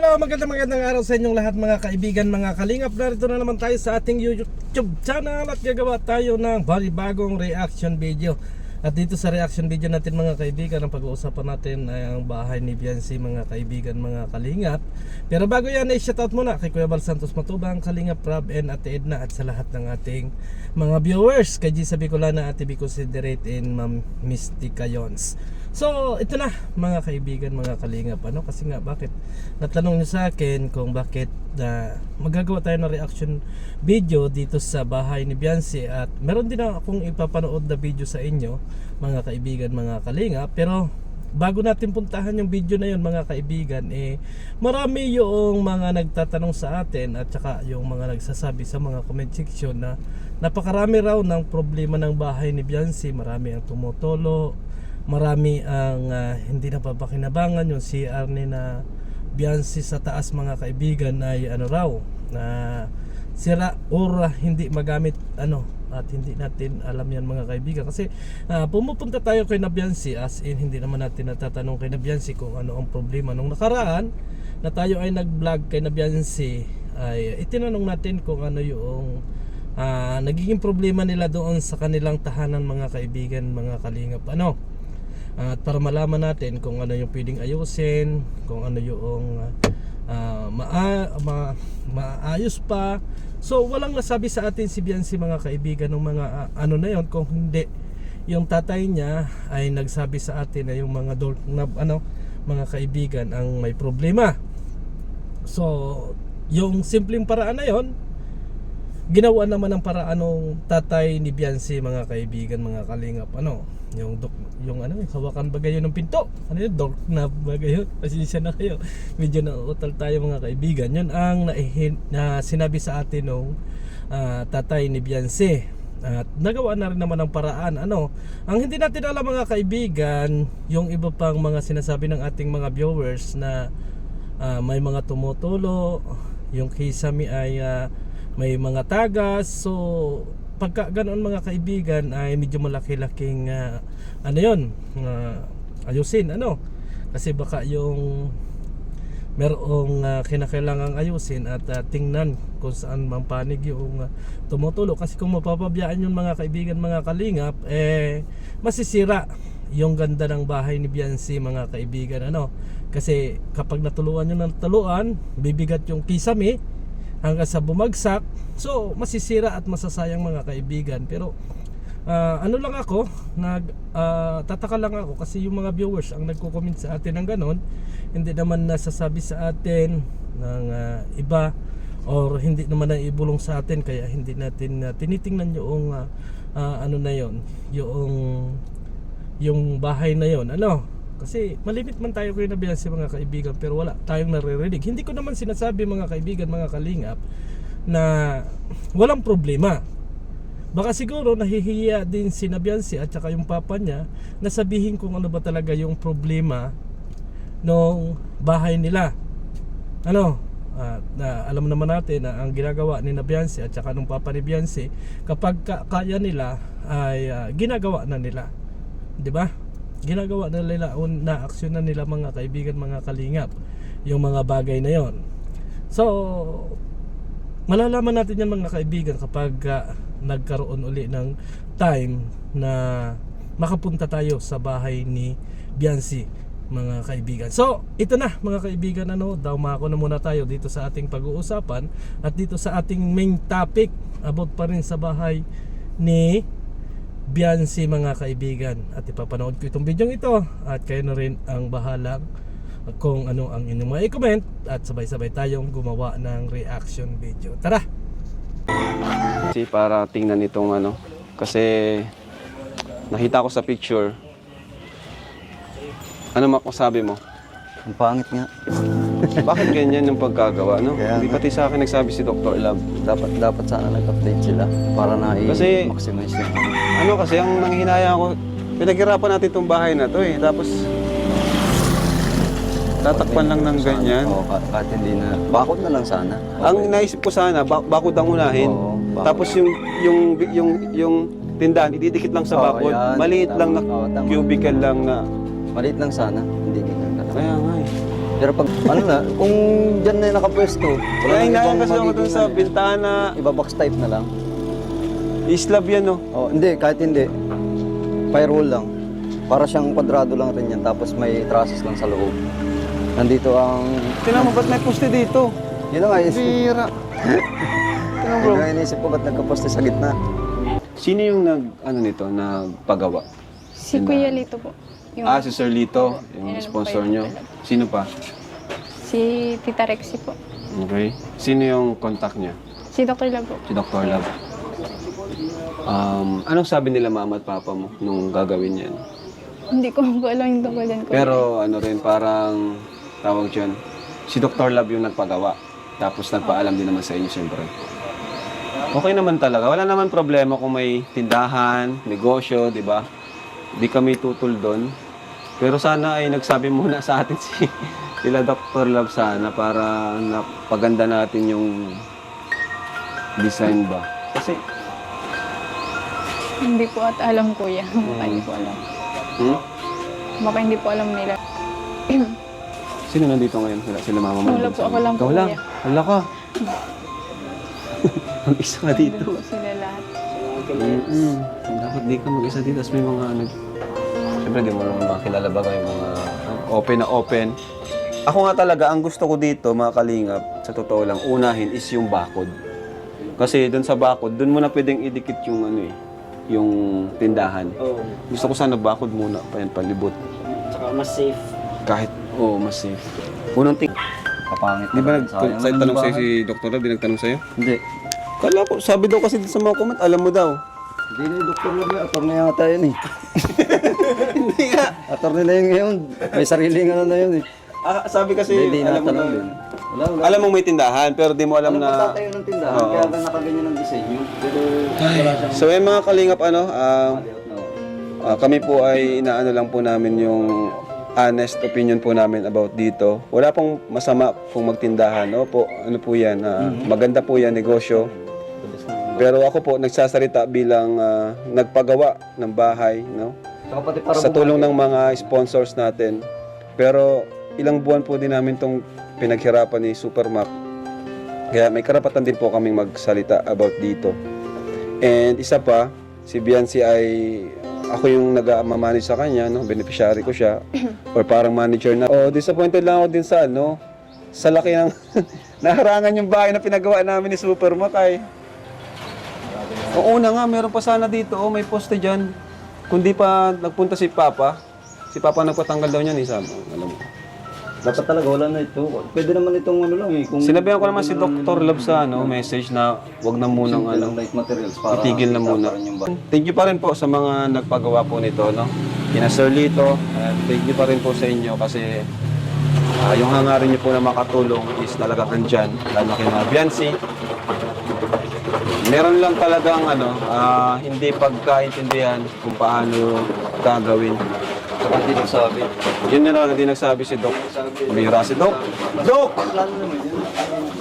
Hello, magandang araw sa inyong lahat mga kaibigan, mga kalingap. Narito na naman tayo sa ating YouTube channel at gagawa tayo ng bagong reaction video. At dito sa reaction video natin mga kaibigan, ang pag-uusapan natin ay ang bahay ni Biancy mga kaibigan, mga kalingap. Pero bago yan ay shoutout muna kay Kuya Bal Santos Matubang, Kalingap Rob and Ate Edna, at sa lahat ng ating mga viewers, kay Gisa Bicolana, Ate Bico Considerate and Ma'am Mystica Yons. So ito na mga kaibigan, mga kalingap, kasi nga bakit natanong niyo sa akin kung bakit magagawa tayo ng reaction video dito sa bahay ni Biancy, at meron din akong ipapanood na video sa inyo mga kaibigan, mga kalingap. Pero bago natin puntahan yung video na yun mga kaibigan, marami yung mga nagtatanong sa atin at saka yung mga nagsasabi sa mga comment section na napakarami raw ng problema ng bahay ni Biancy. Marami ang tumutolo, marami ang hindi napapakinabangan. Yung CR ni na Biancy sa taas mga kaibigan ay raw na sira or hindi magamit at hindi natin alam yan mga kaibigan, kasi pumupunta tayo kay Biancy, as in hindi naman natin natatanong kay Biancy kung ano ang problema. Nung nakaraan na tayo ay nag-vlog kay Biancy, ay itinanong natin kung ano yung nagiging problema nila doon sa kanilang tahanan mga kaibigan, mga kalingap. At para malaman natin kung ano yung pwedeng ayusin, kung ano yung maayos pa. So walang nasabi sa atin si Biancy mga kaibigan ng mga na yon, kung hindi yung tatay niya ay nagsabi sa atin na yung mga doorknob mga kaibigan ang may problema. So yung simpleng paraan na yon, ginawa naman ng paraan ng tatay ni Biancy mga kaibigan, mga kalingap. Yung hawakan ba gayo ng pinto? Yung doorknob ba gayo? Pasensya na kayo, medyo nauutal tayo mga kaibigan. Yun ang sinabi sa atin ng tatay ni Biancy. At nagawa na rin naman ng paraan. Ang hindi natin alam mga kaibigan, yung iba pang mga sinasabi ng ating mga viewers na may mga tumutulo, yung kisame ay may mga tagas. So pagka ganoon mga kaibigan ay medyo malaki-laking ayusin, kasi baka yung merong kinakailangang ayusin at tingnan kung saan mang panig yung tumutulo. Kasi kung mapapabiyaan yung mga kaibigan, mga kalingap, masisira yung ganda ng bahay ni Biancy mga kaibigan. Kasi kapag natuluan yung natuluan, bibigat yung kisame hanggang sa bumagsak. So masisira at masasayang mga kaibigan. Pero lang ako, tataka lang ako kasi yung mga viewers ang nagko-comment sa atin ng ganon. Hindi naman nasasabi sa atin ng iba, or hindi naman na ibulong sa atin, kaya hindi natin tinitingnan yung na yon, yung bahay na yon. Kasi malimit man tayo kay Biancy mga kaibigan, pero wala tayong naririnig. Hindi ko naman sinasabi mga kaibigan, mga kalingap, na walang problema. Baka siguro nahihiya din si Biancy at saka yung papa niya na sabihin kung ano ba talaga yung problema nung bahay nila. Alam naman natin na ang ginagawa ni Biancy at saka nung papa ni Biancy, kapag kaya nila ay ginagawa na nila, di ba? Ginagawa na nila, na-aksyon na nila mga kaibigan, mga kalingap, yung mga bagay na yon. So malalaman natin yan mga kaibigan kapag nagkaroon uli ng time na makapunta tayo sa bahay ni Biancy mga kaibigan. So ito na mga kaibigan, dumako na muna tayo dito sa ating pag-uusapan at dito sa ating main topic about pa rin sa bahay ni Biancy mga kaibigan. At ipapanood ko itong video ito at kayo na rin ang bahalang kung ano ang inyong mga i-comment, at sabay-sabay tayong gumawa ng reaction video. Tara! Kasi para tingnan itong kasi nakita ko sa picture. Ano masabi mo? Ang pangit nga. Bakit ganyan yung pagkagawa, Kaya Hindi pati sa akin nagsabi si Dr. Love. Dapat sana nag-update sila para na Kasi- i-maximize yung Kasi ang nanghinayang ko, pinaghirapan natin itong bahay na to tapos tatakpan lang ng ganyan. Oo, kahit hindi na. Bakod na lang sana. Ang naisip ko sana, bakod ang unahin. Oo, bakod. Tapos yung tindahan, ididikit lang sa Oo, bakod. yan. Maliit lang na Oo, tama. cubicle lang na. Maliit lang sana. Hindi ganyan. Kaya nga Pero pag, ano na, kung dyan na yung nakapwesto, Kaya hinayang kasi ako dun sa bintana. Iba box type na lang. Islab yan, no? Oh, hindi, kahit hindi. Firewall lang. Para siyang kwadrado lang rin yan, tapos may trusses lang sa loob. Nandito ang... Tingnan mo, ba't may poste dito? Yun na nga, Bira. Tingnan bro. yun nga inisip ko, ba't nagkaposte sa gitna? Sino yung nagpagawa? Si Kuya Lito po. Yung, Si Sir Lito, yung Yan, sponsor Kuya nyo. Lito. Sino pa? Si Tita Rexy po. Okay. Sino yung contact niya? Si Dr. Love po. Si Dr. Love. Anong sabi nila mama at papa mo nung gagawin yan? Hindi ko po alam yung tungkol dyan. Kuya. Pero ano rin, parang tawag dyan, si Dr. Love yung nagpagawa. Tapos nagpaalam din naman sa inyo siyempre. Okay naman talaga. Wala naman problema kung may tindahan, negosyo, di ba? Di kami tutol doon. Pero sana ay nagsabi muna sa atin sila Dr. Love sana para napaganda natin yung design ba. Kasi, Hindi po at alam Kuya. Baka hindi po alam. Baka hindi po alam nila. Sino nandito ngayon? Sila mama mo? Wala po, ako lang po, Ikaw lang? kuya. Wala ka. Mag-isa ka dito. Doon po sila lahat. Dapat di ka mag-isa dito. Tapos may mga Siyempre, di mo naman makilala ba yung mga open na open. Ako nga talaga, ang gusto ko dito, mga kalingap, sa totoo lang, unahin is yung bakod. Kasi doon sa bakod, doon mo na pwedeng idikit yung yung tindahan. Gusto ko sana bakod muna, palibot. Tsaka mas safe. Kahit, mas safe. Unang Kapangit. Di ba Sayang naman tanong yung sa'yo bahay. si Dr. Love? Di nagtanong sa'yo? Hindi. Kala ko, sabi daw kasi sa mga comment, alam mo daw. Hindi na yung Dr. Love, attorney nga tayo yun eh. Hindi nga. Attorney na yun ngayon. May sariling ano na yun eh. Sabi kasi, Hindi alam mo natanong daw. din. Wala, wala. Alam mo may tindahan, pero di mo alam Alam na... magtatayo ng tindahan, Oo. kaya nakaganyan ang disenyo. Pero wala siyang... So, yung mga kalingap, No. kami po ay inaano lang po namin yung honest opinion po namin about dito. Wala pong masama kung magtindahan. Opo, ano po yan, maganda po yan, negosyo. Pero ako po, nagsasalita bilang nagpagawa ng bahay, no? Saka pati para Sa tulong ng mga sponsors natin. Pero ilang buwan po din namin itong pinaghirapan ni Supermac. Kaya may karapatan din po kaming magsalita about dito. And isa pa, si Biancy ay ako yung nag-manage sa kanya, no? Beneficiary ko siya. Or parang manager na. Disappointed lang ako din sa sa laki ng naharangan yung bahay na pinagawa namin ni Supermac ay. Oo una nga, meron pa sana dito. May poste dyan. Kundi pa nagpunta si Papa. Si Papa nagpatanggal daw niyan, sabi. Alam mo. Dapat talaga wala na ito. Pwede naman itong ano lang eh. Kung Sinabihan ko naman si Dr. Love sa message na wag na munang lang light materials para itigil na muna. yung bahay. Thank you pa rin po sa mga nagpagawa po nito, no? Kina Sir Lito, thank you pa rin po sa inyo kasi yung hangarin niyo po na makatulong is talaga andyan, lalo kina Biancy. Meron lang talagang hindi pagkaintindihan kung paano gagawin. Saka hindi nagsabi. Yun na lang, hindi nagsabi si Doc. Bihira si Doc. Doc!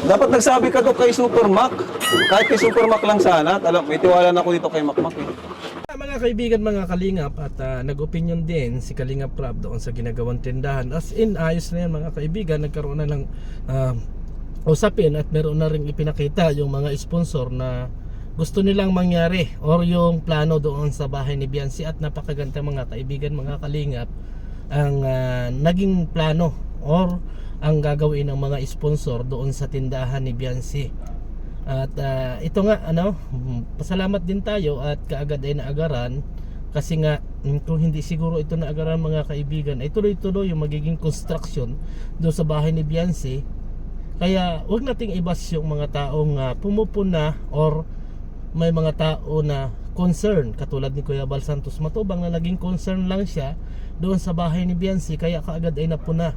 Dapat nagsabi ka, Doc, kay Supermac. Kahit kay Supermac lang sana. Alam, may tiwala na ako dito kay Macmac. Mga kaibigan, mga kalingap, at nag-opinion din si Kalingap Rob doon sa ginagawang tindahan. As in, ayos na yan mga kaibigan. Nagkaroon na lang usapin at meron na rin ipinakita yung mga sponsor na gusto nilang mangyari or yung plano doon sa bahay ni Biancy. At napakaganda mga kaibigan, mga kalingap, ang naging plano or ang gagawin ng mga sponsor doon sa tindahan ni Biancy. At ito nga pasalamat din tayo at kaagad ay naagaran kasi nga kung hindi siguro ito naagaran mga kaibigan ay tuloy-tuloy yung magiging construction doon sa bahay ni Biancy. Kaya wag nating ibas yung mga taong pumupuna or may mga tao na concern katulad ni Kuya Bal Santos Matubang na naging concern lang siya doon sa bahay ni Biancy kaya kaagad ay napuna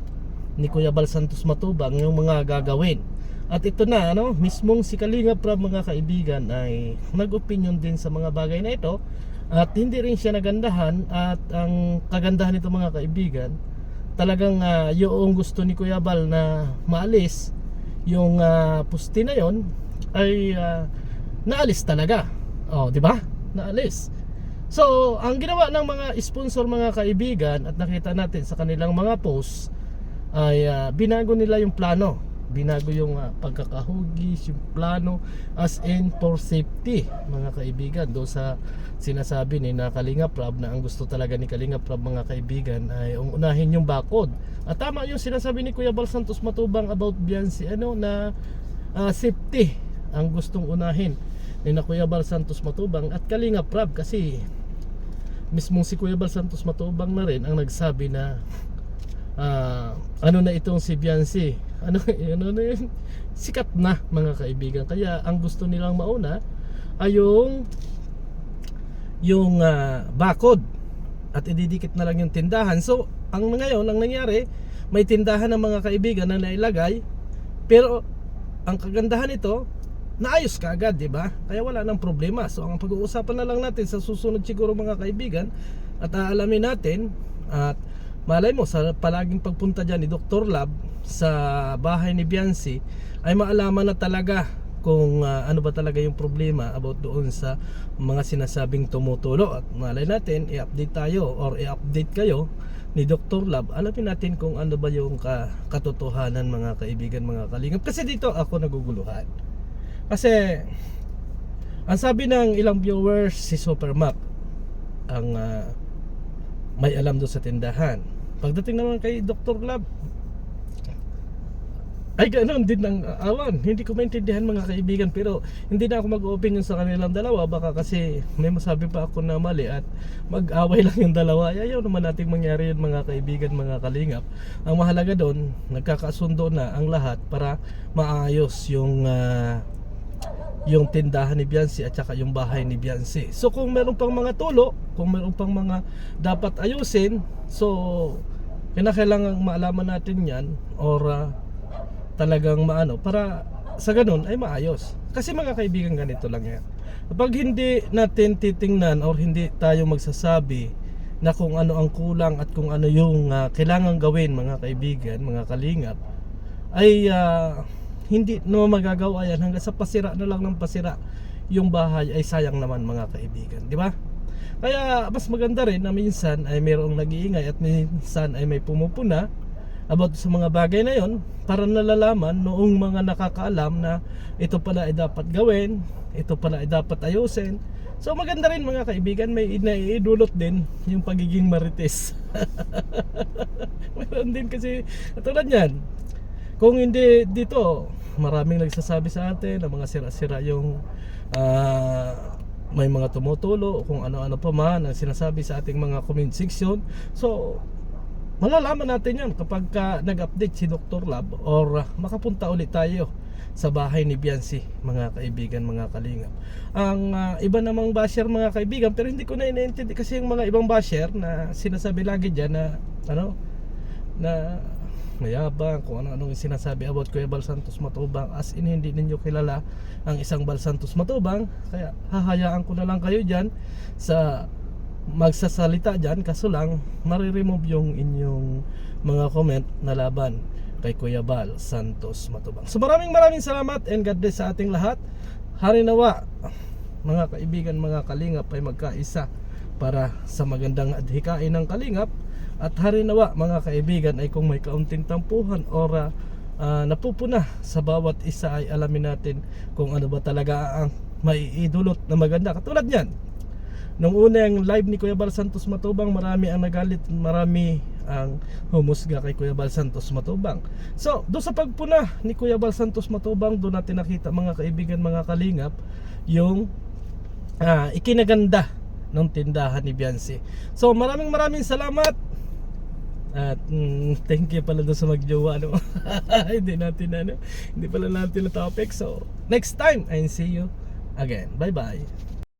ni Kuya Bal Santos Matubang yung mga gagawin. At ito na mismong si Kalingap Rob mga kaibigan ay nag-opinion din sa mga bagay na ito at hindi rin siya nagandahan. At ang kagandahan nito mga kaibigan, talagang yung gusto ni Kuya Bal na maalis yung pusti na yon ay naalis talaga. Di ba? Naalis. So, ang ginawa ng mga sponsor mga kaibigan at nakita natin sa kanilang mga posts ay binago nila yung plano. Binago yung pagkakahugis, yung plano as in for safety, mga kaibigan. Doon sa sinasabi ni na Kalingap Rab na ang gusto talaga ni Kalingap Rab, mga kaibigan, ay unahin yung bakod. At tama yung sinasabi ni Kuya Bal Santos Matubang about Biansi, na safety ang gustong unahin ni na Kuya Bal Santos Matubang at Kalingap Rab, kasi mismong si Kuya Bal Santos Matubang na rin ang nagsabi na ano na itong si Biansi, ano na yun, sikat na, mga kaibigan. Kaya ang gusto nilang mauna ay yung bakod at ididikit na lang yung tindahan. So ang ngayon ang nangyari, may tindahan ng mga kaibigan na nailagay, pero ang kagandahan nito, naayos ka agad, di ba? Kaya wala nang problema. So ang pag-uusapan na lang natin sa susunod siguro, mga kaibigan, at aalamin natin, at malay mo sa palaging pagpunta dyan ni Dr. Lab sa bahay ni Biansi, ay maalaman na talaga kung ano ba talaga yung problema about doon sa mga sinasabing tumutulo. At malay natin, i-update tayo or i-update kayo ni Dr. Lab, alamin natin kung ano ba yung katotohanan, mga kaibigan, mga kalingap. Kasi dito ako naguguluhan. Kasi ang sabi ng ilang viewers, si Supermap ang may alam doon sa tindahan. Pagdating naman kay Dr. Lab, ay ganoon din ang awan. Hindi ko maintindihan, mga kaibigan, pero hindi na ako mag-opinion sa kanilang dalawa. Baka kasi may masabi pa ako na mali at mag-away lang yung dalawa. Ayaw naman nating mangyari yun, mga kaibigan, mga kalingap. Ang mahalaga doon, nagkakasundo na ang lahat para maayos yung tindahan ni Biansi at saka yung bahay ni Biansi. So kung meron pang mga tulo, kung meron pang mga dapat ayusin, so kailangan maalaman natin yan, or talagang maano, para sa ganun ay maayos. Kasi mga kaibigan, ganito lang yan. Kapag hindi natin titingnan or hindi tayo magsasabi na kung ano ang kulang at kung ano yung kailangan gawin, mga kaibigan, mga kalingap, ay hindi naman magagawa yan. Hanggang sa pasira na lang ng pasira yung bahay, ay sayang naman, mga kaibigan, di ba? Kaya mas maganda rin na minsan ay mayroong nag-iingay at minsan ay may pumupuna about sa mga bagay na yon, para nalalaman noong mga nakakaalam na ito pala ay dapat gawin, ito pala ay dapat ayusin. So maganda rin, mga kaibigan, may naiidulot din yung pagiging marites. Meron din kasi tulad yan. Kung hindi dito, maraming nagsasabi sa atin na mga sira-sira yung may mga tumutulo, kung ano-ano pa man ang sinasabi sa ating mga comment section. So malalaman natin yan kapag nag-update si Dr. Lab or makapunta ulit tayo sa bahay ni Biansi, mga kaibigan, mga kalingap. Ang iba namang basher, mga kaibigan, pero hindi ko na inaintindi kasi yung mga ibang basher na sinasabi lagi dyan na na mayabang, kung ano-ano yung sinasabi about Kuya Bal Santos Matubang, as in hindi ninyo kilala ang isang Bal Santos Matubang. Kaya hahayaan ko na lang kayo dyan sa magsasalita dyan, kaso lang mariremove yung inyong mga comment na laban kay Kuya Bal Santos Matubang. So maraming salamat and God bless sa ating lahat. Harinawa, mga kaibigan, mga kalingap, ay magkaisa para sa magandang adhikain ng kalingap. At harinawa, mga kaibigan, ay kung may kaunting tampuhan or napupuna sa bawat isa, ay alamin natin kung ano ba talaga ang maiidulot na maganda. Katulad yan, nung unang live ni Kuya Bal Santos Matubang, marami ang nagalit, marami ang humusga kay Kuya Bal Santos Matubang. So doon sa pagpuna ni Kuya Bal Santos Matubang, doon natin nakita, mga kaibigan, mga kalingap, yung ikinaganda ng tindahan ni Biansi. So maraming salamat. At thank you pala doon sa magjowa, no? hindi pala natin na topic. So next time, and see you again. Bye bye.